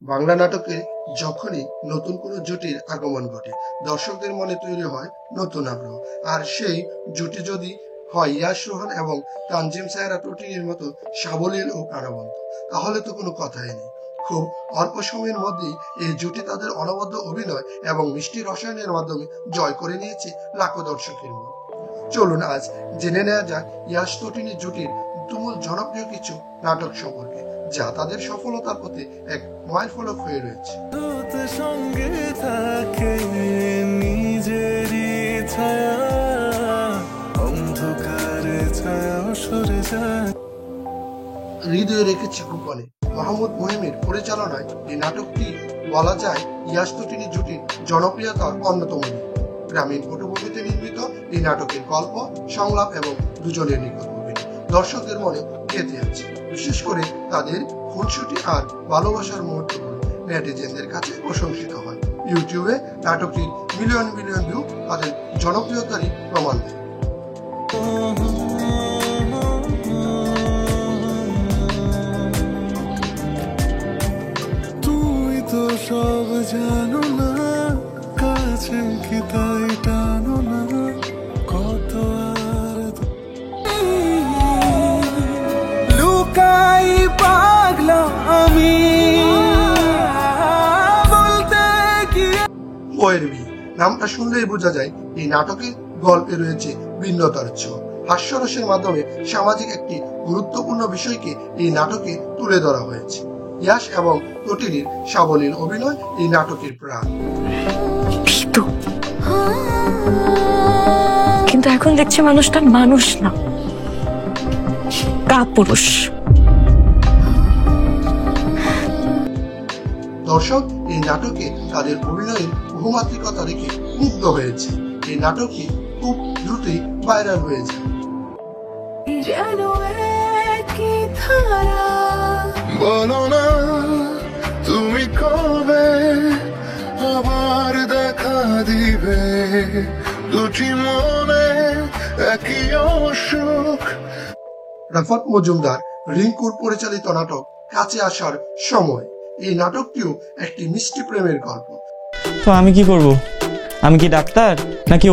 বাংলা নাটকে যখনই নতুন কোনো জুটির আগমন ঘটে, দর্শকদের মনে তৈরি হয় নতুন আগ্রহ। আর সেই জুটি যদি হয় ইয়াশ রোহান এবং তানজিম সায়রা টুটিনির মতো সাবলীল ও প্রাণবন্ত, তাহলে তো কোনো কথাই নেই। খুব অল্প সময়ের মধ্যেই এই জুটি তাদের অনবদ্য অভিনয় এবং মিষ্টি রসায়নের মাধ্যমে জয় করে নিয়েছে লাখো দর্শকের মন। চলুন আজ জেনে নেওয়া যাক ইয়াশ টুটিনি জুটির তুমুল জনপ্রিয় কিছু নাটক সম্পর্কে, যা তাদের সফলতার পথে এক মাইল ফলক হয়ে রয়েছে। হৃদয়ে রেখেছি গোপনে মাহমুদ মুহিমের পরিচালনায় এই নাটকটি বলা যায় ইয়াশ টুটিনি জুটির জনপ্রিয়তার অন্যতম দিক। গ্রামীণ পটভূমিতে নির্মিত এই নাটকের গল্প, সংলাপ এবং দুজনের নিকট অভিনয় দর্শকদের মনে গেঁথে আছে। বিশেষ করে তাদের খুনসুটি আর ভালোবাসার মুহূর্তগুলো নেটিজেনদের কাছে প্রশংসিত হয়। ইউটিউবে নাটকটির মিলিয়ন মিলিয়ন ভিউ তাদের জনপ্রিয়তারই প্রমাণ দেয়। সব জানো না, কাছে কি তাই টানো না, কত আর লুকাই পাগলা আমি বলতে গিয়ে। বইয়ের বিয়ে নামটা শুনলেই বোঝা যায় এই নাটকের গল্পে রয়েছে ভিন্নতার ছোঁয়া। হাস্যরসের মাধ্যমে সামাজিক একটি গুরুত্বপূর্ণ বিষয়কে এই নাটকে তুলে ধরা হয়েছে। ইয়াশ এবং টুটিনির সাবলীল অভিনয় এই নাটকের প্রাণ। কিন্তু এখন দেখছি মানুষটা মানুষ না, কাপুরুষ। দর্শক এই নাটকে তাদের অভিনয়ের বহুমাত্রিকতা দেখে মুগ্ধ হয়েছে। এই নাটকটি খুব দ্রুতই ভাইরাল হয়ে যায়। বলো না তুমি কবে আবার দেখা দিবে, দুটি মনে একই অসুখ। রাফাত মজুমদার রিঙ্কুর পরিচালিত নাটক কাছে আসার সময়, এই নাটকটিও একটি মিষ্টি প্রেমের গল্প। তো আমি কি করব? আমি কি ডাক্তার নাকি?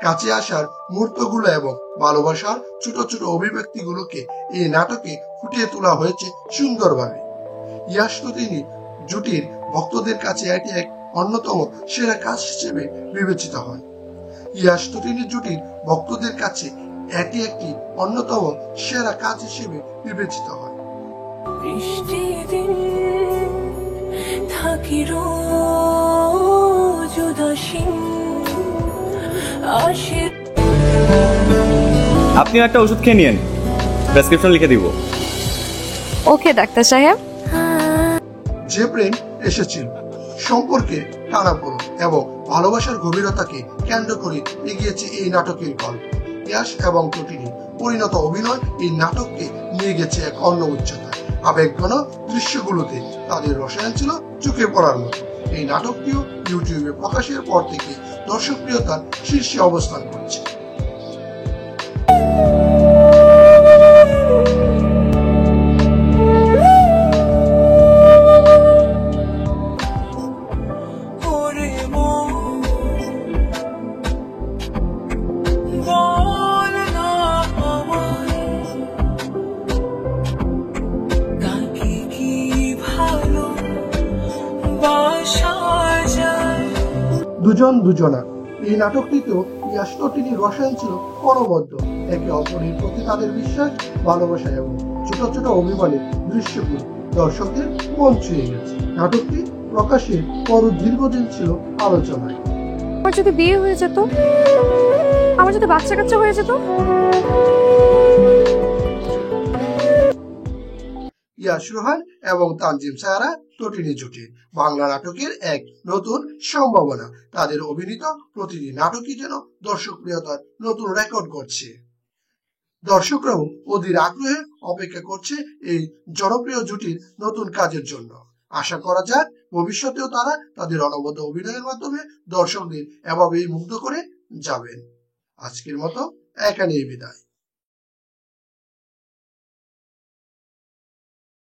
কাছে আসার মুহূর্তগুলো এবং ভালোবাসার ছোট ছোট অভিব্যক্তিগুলোকে এই নাটকে ফুটিয়ে তোলা হয়েছে সুন্দরভাবে। ইয়াশ টুটিনি জুটির ভক্তদের কাছে এটি এক অন্যতম সেরা কাজ হিসেবে বিবেচিত হয়। ইয়াশ টুটিনি জুটির ভক্তদের কাছে এটি একটি অন্যতম সেরা কাজ হিসেবে বিবেচিত হয়। আপনিও একটা ওষুধ খেয়ে নিন, প্রেসক্রিপশন লিখে দিব। ওকে ডাক্তার সাহেব। যে প্রেম এসেছিল, সম্পর্কে টানাপোড়েন এবং ভালোবাসার গভীরতাকে কেন্দ্র করে এগিয়েছে এই নাটকের গল্প। ইয়াশ এবং টুটিনি পরিণত অভিনয় এই নাটককে নিয়ে গেছে এক অন্য উচ্চতায়। আবেগঘন দৃশ্যগুলোতে তাদের রসায়ন ছিল চোখে পড়ার মতো। এই নাটকটিও ইউটিউবে প্রকাশের পর থেকে দর্শকপ্রিয়তার শীর্ষে অবস্থান করছে। দুজন দুজনা, এই নাটকটিতেও ইয়াশ টুটিনির রসায়ন ছিল অনবদ্য। একে অপরের প্রতি তাদের বিশ্বাস, ভালোবাসা এবং ছোট ছোট অভিমানের দৃশ্যগুলো দর্শকদের মন ছুঁয়ে গেছে। নাটকটি প্রকাশের পর দীর্ঘদিন ছিল আলোচনায়। আমার যদি বিয়ে হয়ে যেত, আমার যদি বাচ্চা কাচ্চা হয়ে যেত। ইয়াশ রোহান এবং তানজিম সায়রা টুটিনি জুটির বাংলা নাটকের এক নতুন সম্ভাবনা। তাদের অভিনীত প্রতিটি নাটকই যেন দর্শকপ্রিয়তার নতুন রেকর্ড করছে। দর্শকরাও অধীর আগ্রহে অপেক্ষা করছে এই জনপ্রিয় জুটির নতুন কাজের জন্য। আশা করা যাক ভবিষ্যতেও তারা তাদের অনবদ্য অভিনয়ের মাধ্যমে দর্শকদের এভাবেই মুগ্ধ করে যাবেন। আজকের মতো এখানেই বিদায়।